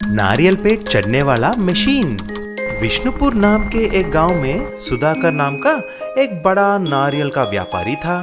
नारियल पे चढ़ने वाला मशीन। विष्णुपुर नाम के एक गांव में सुधाकर नाम का एक बड़ा नारियल का व्यापारी था।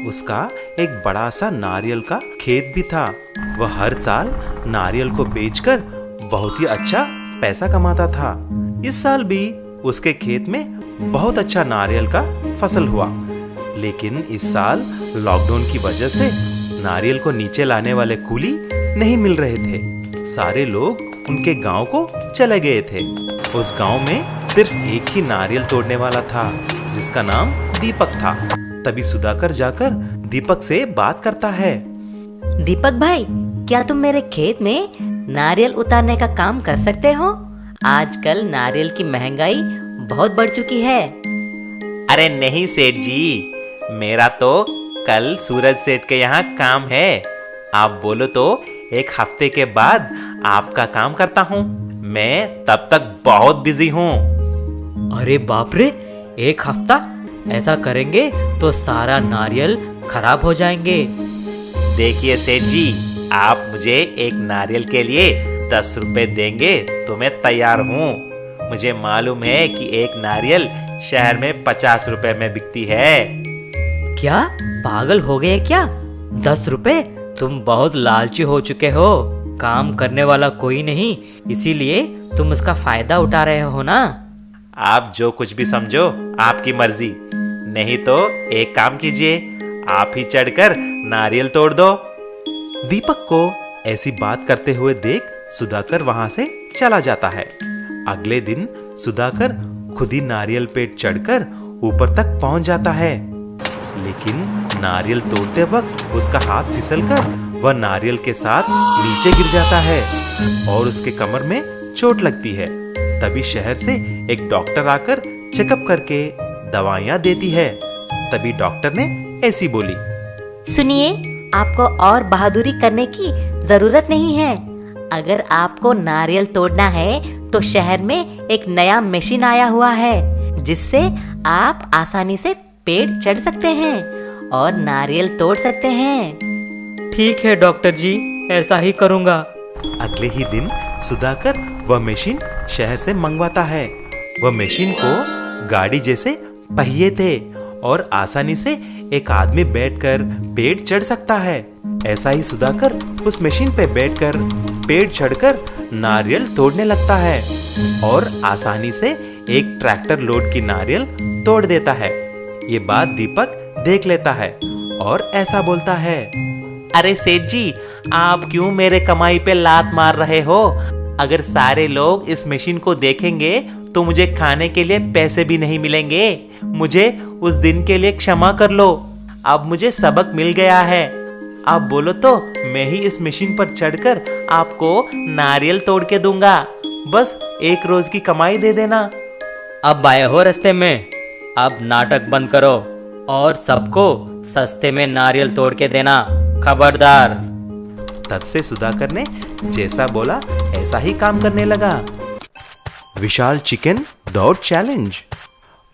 उसका एक बड़ा सा नारियल का खेत भी था। वह हर साल नारियल को बेचकर बहुत ही अच्छा पैसा कमाता था। इस साल भी उसके खेत में बहुत अच्छा नारियल का फसल हुआ, लेकिन इस साल लॉकडाउन की वजह से नारियल को नीचे लाने वाले कूली नहीं मिल रहे थे। सारे लोग उनके गांव को चले गए थे। उस गांव में सिर्फ एक ही नारियल तोड़ने वाला था, जिसका नाम दीपक था। तभी सुधाकर जाकर दीपक से बात करता है। दीपक भाई, क्या तुम मेरे खेत में नारियल उतारने का काम कर सकते हो? आजकल नारियल की महंगाई बहुत बढ़ चुकी है। अरे नहीं सेठ जी, मेरा तो कल सूरज सेठ के यहाँ काम है। आप बोलो तो एक हफ्ते के बाद आपका काम करता हूँ। मैं तब तक बहुत बिजी हूँ। अरे बाप रे, एक हफ्ता? ऐसा करेंगे तो सारा नारियल खराब हो जाएंगे। देखिए सेठ जी, आप मुझे एक नारियल के लिए 10 रुपए देंगे तो मैं तैयार हूँ। मुझे मालूम है कि एक नारियल शहर में 50 रुपए में बिकती है। क्या पागल हो गए क्या? 10 रुपए? तुम बहुत लालची हो चुके हो। काम करने वाला कोई नहीं, इसीलिए तुम उसका फायदा उठा रहे हो ना। आप जो कुछ भी समझो, आपकी मर्जी। नहीं तो एक काम कीजिए, आप ही चढ़कर नारियल तोड़ दो। दीपक को ऐसी बात करते हुए देख सुधाकर वहां से चला जाता है। अगले दिन सुधाकर खुद ही नारियल पे चढ़कर ऊपर तक पहुंच जाता है, लेकिन नारियल तोड़ते वक्त उसका हाथ फिसलकर वह नारियल के साथ नीचे गिर जाता है और उसके कमर में चोट लगती है। तभी शहर से एक डॉक्टर आकर चेकअप करके दवाइयां देती है। तभी डॉक्टर ने ऐसी बोली, सुनिए, आपको और बहादुरी करने की जरूरत नहीं है। अगर आपको नारियल तोड़ना है तो शहर में एक नया मशीन आया हुआ है, जिससे आप आसानी से पेड़ चढ़ सकते हैं और नारियल तोड़ सकते हैं। ठीक है डॉक्टर जी, ऐसा ही करूँगा। अगले ही दिन सुधाकर वह मशीन शहर से मंगवाता है। वह मशीन को गाड़ी जैसे पहिए थे और आसानी से एक आदमी बैठकर पेड़ चढ़ सकता है। ऐसा ही सुधाकर उस मशीन पे बैठकर पेड़ चढ़कर नारियल तोड़ने लगता है और आसानी से एक ट्रैक्टर लोड की नारियल तोड़ देता है। ये बात दीपक देख लेता है और ऐसा बोलता है, अरे सेठ जी, आप क्यों मेरे कमाई पे लात मार रहे हो? अगर सारे लोग इस मशीन को देखेंगे तो मुझे खाने के लिए पैसे भी नहीं मिलेंगे। मुझे उस दिन के लिए क्षमा कर लो। अब मुझे सबक मिल गया है। आप बोलो तो मैं ही इस मशीन पर चढ़कर आपको नारियल तोड़ के दूंगा। बस 1 रोज की कमाई दे देना। अब आए हो रास्ते में, अब नाटक बंद करो और सबको सस्ते में नारियल तोड़ के देना, खबरदार। तब से सुधाकर ने जैसा बोला ऐसा ही काम करने लगा। विशाल चिकन दौड़ चैलेंज।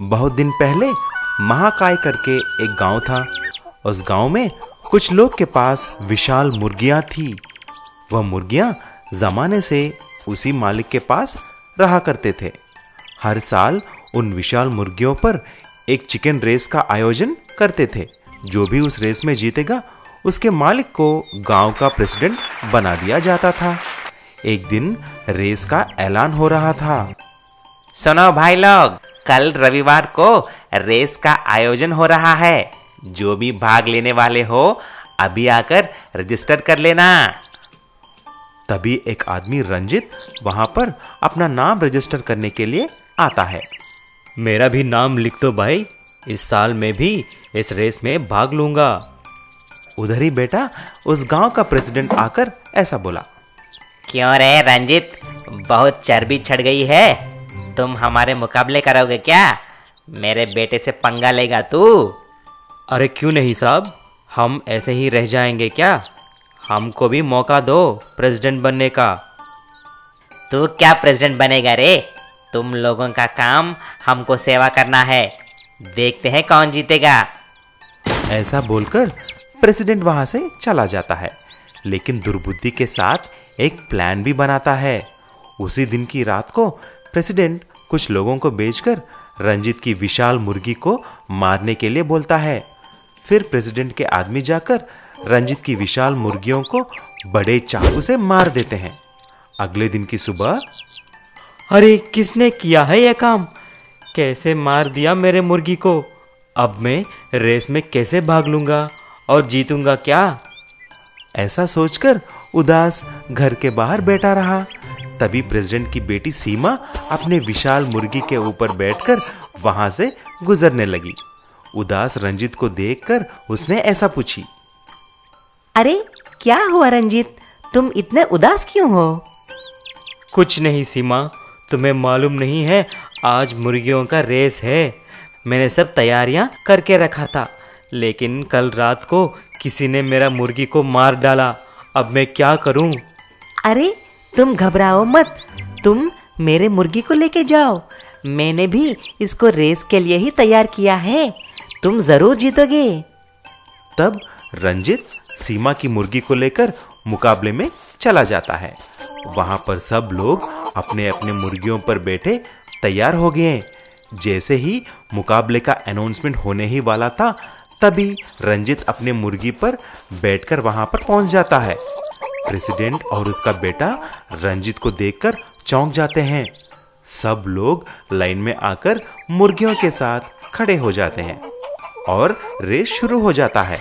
बहुत दिन पहले महाकाय करके एक गांव था। उस गांव में कुछ लोग के पास विशाल मुर्गियां थी। वह मुर्गियां जमाने से उसी मालिक के पास रहा करते थे। हर साल उन विशाल मुर्गियों पर एक चिकन रेस का आयोजन करते थे। जो भी उस रेस में जीतेगा उसके मालिक को गांव का प्रेसिडेंट बना दिया जाता था। एक दिन रेस का ऐलान हो रहा था। सुनो भाई लोग, कल रविवार को रेस का आयोजन हो रहा है। जो भी भाग लेने वाले हो अभी आकर रजिस्टर कर लेना। तभी एक आदमी रंजित वहां पर अपना नाम रजिस्टर करने के लिए आता है। मेरा भी नाम लिख दो भाई, इस साल मैं भी इस रेस में भाग लूंगा। उधर ही बेटा उस गांव का प्रेसिडेंट आकर ऐसा बोला, क्यों रे रंजित, बहुत चर्बी चढ़ गई है। तुम हमारे मुकाबले करोगे क्या? मेरे बेटे से पंगा लेगा तू? अरे क्यों नहीं साहब, हम ऐसे ही रह जाएंगे क्या? हमको भी मौका दो प्रेसिडेंट बनने का। तू क्या प्रेसिडेंट बनेगा रे? तुम लोगों का काम हमको सेवा करना है। देखते हैं कौन जीतेगा। ऐसा बोलकर प्रेसिडेंट वहां से चला जाता है, लेकिन दुर्बुद्धि के साथ एक प्लान भी बनाता है। उसी दिन की रात को प्रेसिडेंट कुछ लोगों को भेजकर रंजित की विशाल मुर्गी को मारने के लिए बोलता है। फिर प्रेसिडेंट के आदमी जाकर रंजित की विशाल मुर्गियों को बड़े चाकू से मार देते हैं। अगले दिन की सुबह, अरे किसने किया है यह काम? कैसे मार दिया मेरे मुर्गी को? अब मैं रेस में कैसे भाग लूंगा और जीतूंगा क्या? ऐसा सोचकर उदास घर के बाहर बैठा रहा। तभी प्रेसिडेंट की बेटी सीमा अपने विशाल मुर्गी के ऊपर बैठकर वहां से गुजरने लगी। उदास रंजित को देखकर उसने ऐसा पूछी, अरे क्या हुआ रंजित, तुम इतने उदास क्यों हो? कुछ नहीं सीमा, तुम्हें मालूम नहीं है आज मुर्गियों का रेस है। मैंने सब तैयारियां करके रखा था, लेकिन कल रात को किसी ने मेरा मुर्गी को मार डाला। अब मैं क्या करूं? अरे तुम घबराओ मत, तुम मेरे मुर्गी को लेके जाओ। मैंने भी इसको रेस के लिए ही तैयार किया है, तुम जरूर जीतोगे। तब रंजित सीमा की मुर्गी को लेकर मुकाबले में चला जाता है। वहां पर सब लोग अपने अपने मुर्गियों पर बैठे तैयार हो गए। जैसे ही मुकाबले का अनाउंसमेंट होने ही वाला था, तभी रंजित अपने मुर्गी पर बैठकर वहां पर पहुंच जाता है। प्रेसिडेंट और उसका बेटा रंजित को देखकर चौंक जाते हैं। सब लोग लाइन में आकर मुर्गियों के साथ खड़े हो जाते हैं और रेस शुरू हो जाता है।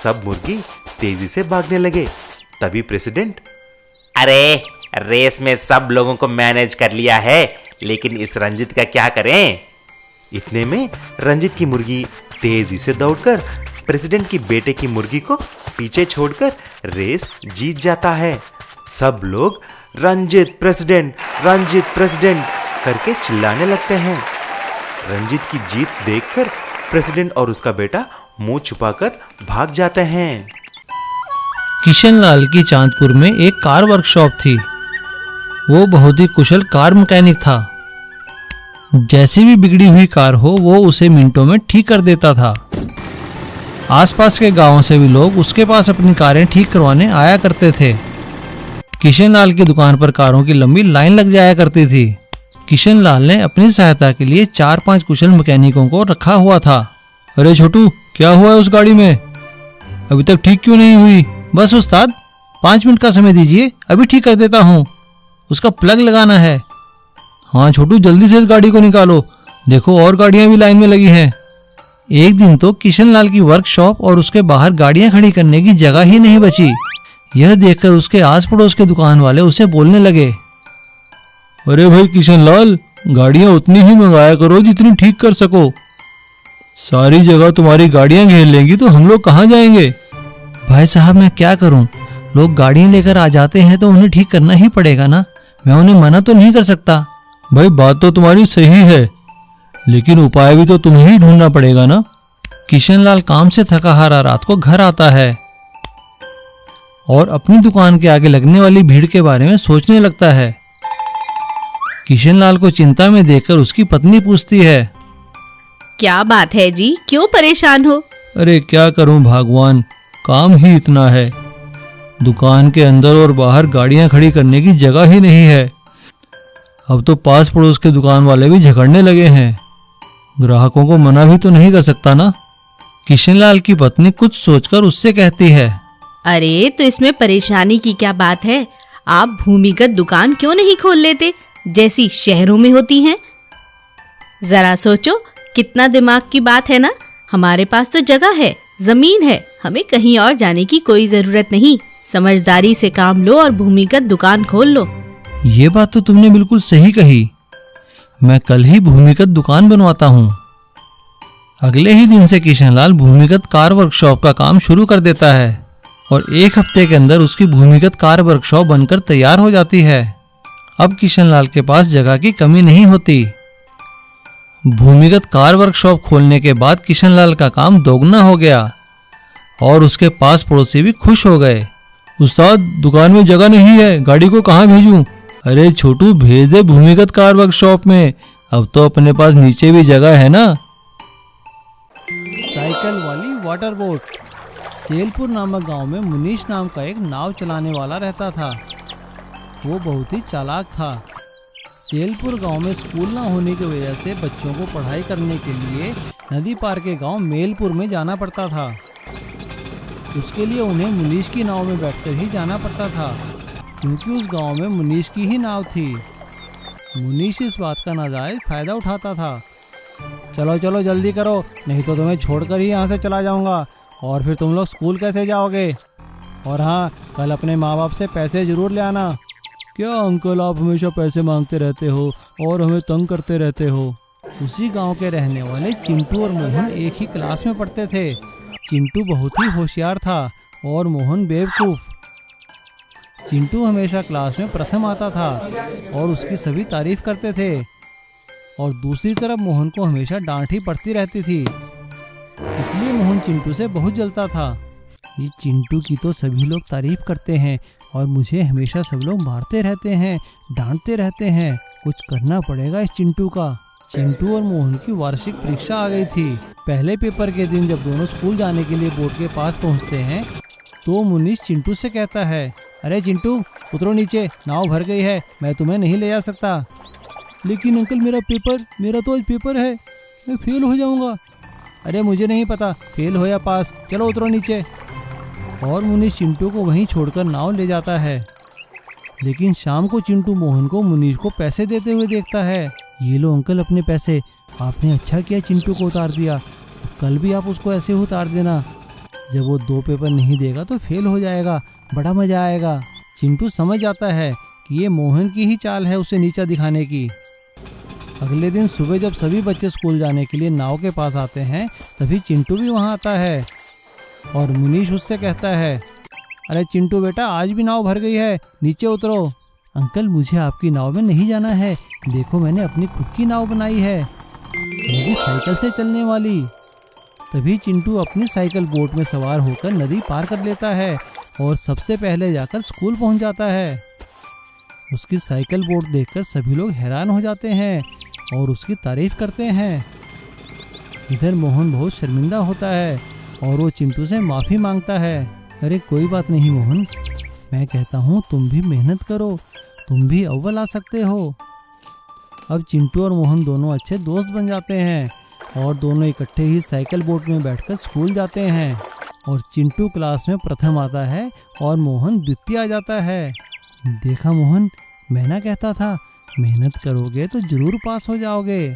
सब मुर्गी तेजी से भागने लगे। तभी प्रेसिडेंट, अरे रेस में सब लोगों को मैनेज कर लिया है, लेकिन इस रंजित का क्या करें? इतने में रंजित की मुर्गी तेजी से दौड़कर प्रेसिडेंट की बेटे की मुर्गी को पीछे छोड़कर रेस जीत जाता है। सब लोग रंजित प्रेसिडेंट करके चिल्लाने लगते हैं। रंजित की जीत देखकर प्रेसिडेंट और उसका बेटा मुंह छुपाकर भाग जाते हैं। किशनलाल की चांदपुर में एक कार वर्कशॉप थी। वो बहुत ही कुशल कार मैकेनिक था। जैसी भी बिगड़ी हुई कार हो वो उसे मिनटों में ठीक कर देता था। आसपास के गांवों से भी लोग उसके पास अपनी कारें ठीक करवाने आया करते थे। किशनलाल की दुकान पर कारों की लंबी लाइन लग जाया करती थी। किशनलाल ने अपनी सहायता के लिए 4-5 कुशल मैकेनिकों को रखा हुआ था। अरे छोटू, क्या हुआ है उस गाड़ी में? अभी तक ठीक क्यों नहीं हुई? बस उस्ताद, 5 मिनट का समय दीजिए, अभी ठीक कर देता हूँ। उसका प्लग लगाना है। हाँ छोटू, जल्दी से इस गाड़ी को निकालो, देखो और गाड़ियां भी लाइन में लगी हैं। एक दिन तो किशनलाल की वर्कशॉप और उसके बाहर गाड़ियां खड़ी करने की जगह ही नहीं बची। यह देखकर उसके आस पड़ोस के दुकान वाले उसे बोलने लगे, अरे भाई किशनलाल, गाड़ियां उतनी ही मंगाया करो जितनी ठीक कर सको। सारी जगह तुम्हारी गाड़ियां घेर लेंगी तो हम लोग कहाँ जाएंगे? भाई साहब, मैं क्या करूं, लोग गाड़ियां लेकर आ जाते हैं तो उन्हें ठीक करना ही पड़ेगा ना, मैं उन्हें मना तो नहीं कर सकता। भाई बात तो तुम्हारी सही है, लेकिन उपाय भी तो तुम्हें ही ढूंढना पड़ेगा ना। किशनलाल काम से थका हारा रात को घर आता है और अपनी दुकान के आगे लगने वाली भीड़ के बारे में सोचने लगता है। किशनलाल को चिंता में देखकर उसकी पत्नी पूछती है, क्या बात है जी, क्यों परेशान हो? अरे क्या करूं भगवान, काम ही इतना है। दुकान के अंदर और बाहर गाड़ियां खड़ी करने की जगह ही नहीं है। अब तो पास पड़ोस के दुकान वाले भी झगड़ने लगे हैं। ग्राहकों को मना भी तो नहीं कर सकता ना। किशनलाल की पत्नी कुछ सोचकर उससे कहती है, अरे तो इसमें परेशानी की क्या बात है, आप भूमिगत दुकान क्यों नहीं खोल लेते जैसी शहरों में होती हैं? जरा सोचो, कितना दिमाग की बात है ना। हमारे पास तो जगह है, जमीन है, हमें कहीं और जाने की कोई जरूरत नहीं। समझदारी से काम लो और भूमिगत दुकान खोल लो। ये बात तो तुमने बिल्कुल सही कही, मैं कल ही भूमिगत दुकान बनवाता हूँ। अगले ही दिन से किशनलाल भूमिगत कार वर्कशॉप का काम शुरू कर देता है और 1 हफ्ते के अंदर उसकी भूमिगत कार वर्कशॉप बनकर तैयार हो जाती है। अब किशनलाल के पास जगह की कमी नहीं होती। भूमिगत कार वर्कशॉप खोलने के बाद किशनलाल का काम दोगुना हो गया और उसके पास पड़ोसी भी खुश हो गए। उस्ताद, दुकान में जगह नहीं है, गाड़ी को कहाँ भेजूं? अरे छोटू, भेज दे भूमिगत कार वर्कशॉप में, अब तो अपने पास नीचे भी जगह है ना। साइकिल वाली वाटर बोट। सेलपुर नामक गांव में मुनीश नाम का एक नाव चलाने वाला रहता था। वो बहुत ही चालाक था। सेलपुर गांव में स्कूल ना होने की वजह से बच्चों को पढ़ाई करने के लिए नदी पार के गांव मेलपुर में जाना पड़ता था। उसके लिए उन्हें मुनीश की नाव में बैठकर ही जाना पड़ता था, क्योंकि उस गांव में मुनीश की ही नाव थी। मुनीश इस बात का नाजायज फायदा उठाता था। चलो चलो जल्दी करो, नहीं तो तुम्हें छोड़कर ही यहाँ से चला जाऊँगा, और फिर तुम लोग स्कूल कैसे जाओगे? और हाँ, कल अपने माँ बाप से पैसे जरूर ले आना। क्या अंकल, आप हमेशा पैसे मांगते रहते हो और हमें तंग करते रहते हो। उसी गांव के रहने वाले चिंटू और मोहन एक ही क्लास में पढ़ते थे। चिंटू बहुत ही होशियार था और मोहन बेवकूफ़। चिंटू हमेशा क्लास में प्रथम आता था और उसकी सभी तारीफ करते थे, और दूसरी तरफ मोहन को हमेशा डांट ही पड़ती रहती थी। इसलिए मोहन चिंटू से बहुत जलता था। ये चिंटू की तो सभी लोग तारीफ करते हैं और मुझे हमेशा सब लोग मारते रहते हैं, डांटते रहते हैं। कुछ करना पड़ेगा इस चिंटू का। चिंटू और मोहन की वार्षिक परीक्षा आ गई थी। पहले पेपर के दिन जब दोनों स्कूल जाने के लिए बोर्ड के पास पहुंचते हैं तो मुनीश चिंटू से कहता है, अरे चिंटू, उतरो नीचे, नाव भर गई है, मैं तुम्हें नहीं ले जा सकता। लेकिन अंकल, मेरा तो आज पेपर है, मैं फेल हो जाऊंगा। अरे मुझे नहीं पता फेल हो या पास, चलो उतरो नीचे। और मुनीश चिंटू को वहीं छोड़कर नाव ले जाता है। लेकिन शाम को चिंटू मोहन को मुनीश को पैसे देते हुए देखता है। ये लो अंकल अपने पैसे, आपने अच्छा किया चिंटू को उतार दिया, कल भी आप उसको ऐसे उतार देना। जब वो 2 पेपर नहीं देगा तो फेल हो जाएगा, बड़ा मजा आएगा। चिंटू समझ जाता है कि ये मोहन की ही चाल है उसे नीचा दिखाने की। अगले दिन सुबह जब सभी बच्चे स्कूल जाने के लिए नाव के पास आते हैं, तभी चिंटू भी वहाँ आता है और मुनीश उससे कहता है, अरे चिंटू बेटा, आज भी नाव भर गई है, नीचे उतरो। अंकल, मुझे आपकी नाव में नहीं जाना है, देखो मैंने अपनी खुद की नाव बनाई है, वो भी साइकिल से चलने वाली। तभी चिंटू अपनी साइकिल बोट में सवार होकर नदी पार कर लेता है और सबसे पहले जाकर स्कूल पहुंच जाता है। उसकी साइकिल बोट देखकर सभी लोग हैरान हो जाते हैं और उसकी तारीफ करते हैं। इधर मोहन बहुत शर्मिंदा होता है और वो चिंटू से माफ़ी मांगता है। अरे कोई बात नहीं मोहन, मैं कहता हूँ तुम भी मेहनत करो, तुम भी अव्वल आ सकते हो। अब चिंटू और मोहन दोनों अच्छे दोस्त बन जाते हैं और दोनों इकट्ठे ही साइकिल बोट में बैठकर स्कूल जाते हैं। और चिंटू क्लास में प्रथम आता है और मोहन द्वितीय आ जाता है। देखा मोहन, मैं ना कहता था, मेहनत करोगे तो जरूर पास हो जाओगे।